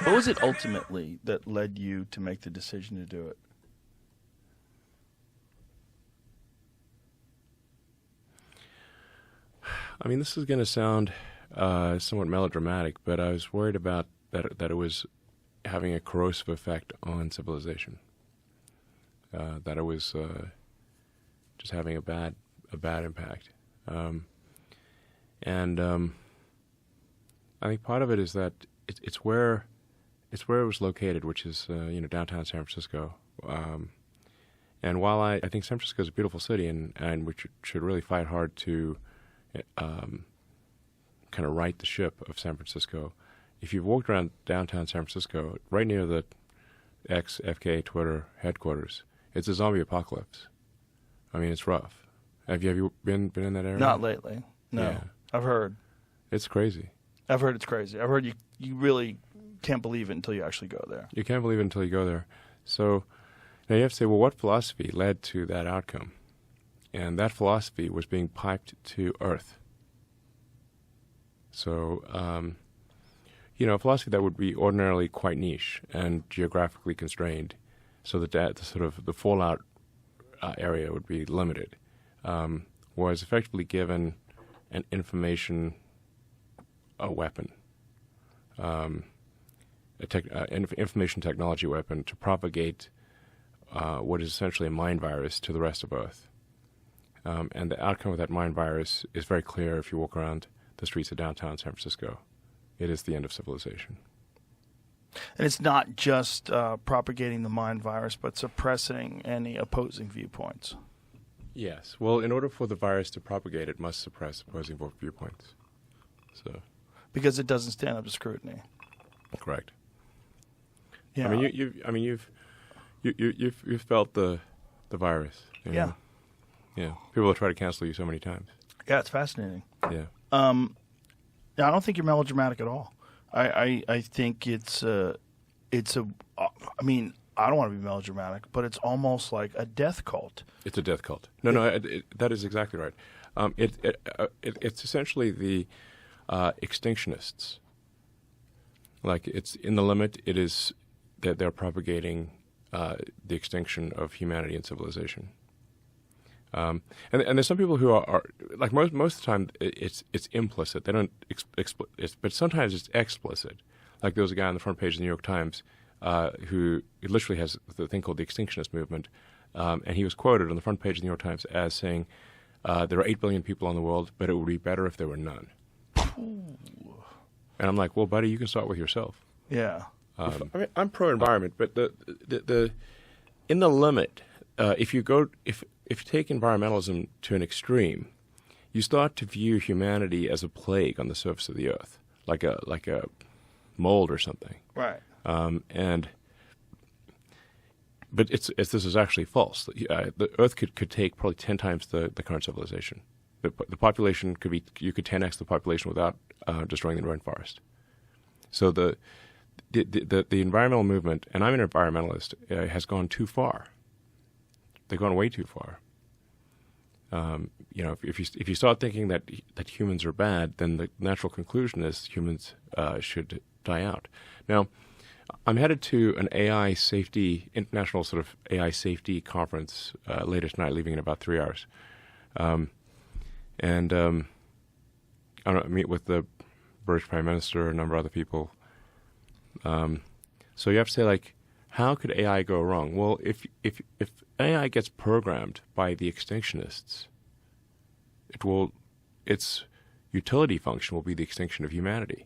What was it ultimately that led you to make the decision to do it? I mean, this is going to sound somewhat melodramatic, but I was worried about that it was having a corrosive effect on civilization. That it was just having a bad impact. And I think part of it is that it's where it was located, which is downtown San Francisco. And while I think San Francisco is a beautiful city, and we should really fight hard to kind of right the ship of San Francisco. If you've walked around downtown San Francisco, right near the FK Twitter headquarters, it's a zombie apocalypse. I mean, it's rough. Have you been in that area? Not lately. No. Yeah. I've heard. It's crazy. I've heard it's crazy. I've heard you really can't believe it until you actually go there. You can't believe it until you go there. So now you have to say, well, what philosophy led to that outcome? And that philosophy was being piped to Earth. So, a philosophy that would be ordinarily quite niche and geographically constrained, so that the fallout area would be limited, was effectively given an information weapon, information technology weapon to propagate what is essentially a mind virus to the rest of Earth. And the outcome of that mind virus is very clear if you walk around the streets of downtown San Francisco. It is the end of civilization. And it's not just propagating the mind virus, but suppressing any opposing viewpoints. Yes. Well, in order for the virus to propagate, it must suppress opposing viewpoints. So, because it doesn't stand up to scrutiny. Correct. Yeah. I mean, you've felt the virus. Yeah. Yeah. People will try to cancel you so many times. Yeah, it's fascinating. Yeah. I don't think you're melodramatic at all. I think it's I mean, I don't want to be melodramatic, but it's almost like a death cult. It's a death cult. No, that is exactly right. It's essentially the extinctionists. Like, it's in the limit. It is that they're propagating the extinction of humanity and civilization. And there's some people who are like most of the time it's implicit. They don't but sometimes it's explicit. Like, there was a guy on the front page of the New York Times who literally has the thing called the extinctionist movement, and he was quoted on the front page of the New York Times as saying, "There are 8 billion people in the world, but it would be better if there were none." And I'm like, well, buddy, you can start with yourself. Yeah. I mean, I'm pro-environment, but the in the limit, if you take environmentalism to an extreme, you start to view humanity as a plague on the surface of the earth, like a mold or something. Right. But this is actually false. The earth could take probably 10 times the current civilization. The population you could 10x the population without destroying the rainforest. So the environmental movement, and I'm an environmentalist, has gone too far. They've gone way too far. If you start thinking that humans are bad, then the natural conclusion is humans should die out. Now, I'm headed to an international sort of AI safety conference later tonight, leaving in about 3 hours. And I meet with the British Prime Minister, a number of other people. So you have to say, like, how could AI go wrong? Well, if AI gets programmed by the extinctionists, its utility function will be the extinction of humanity.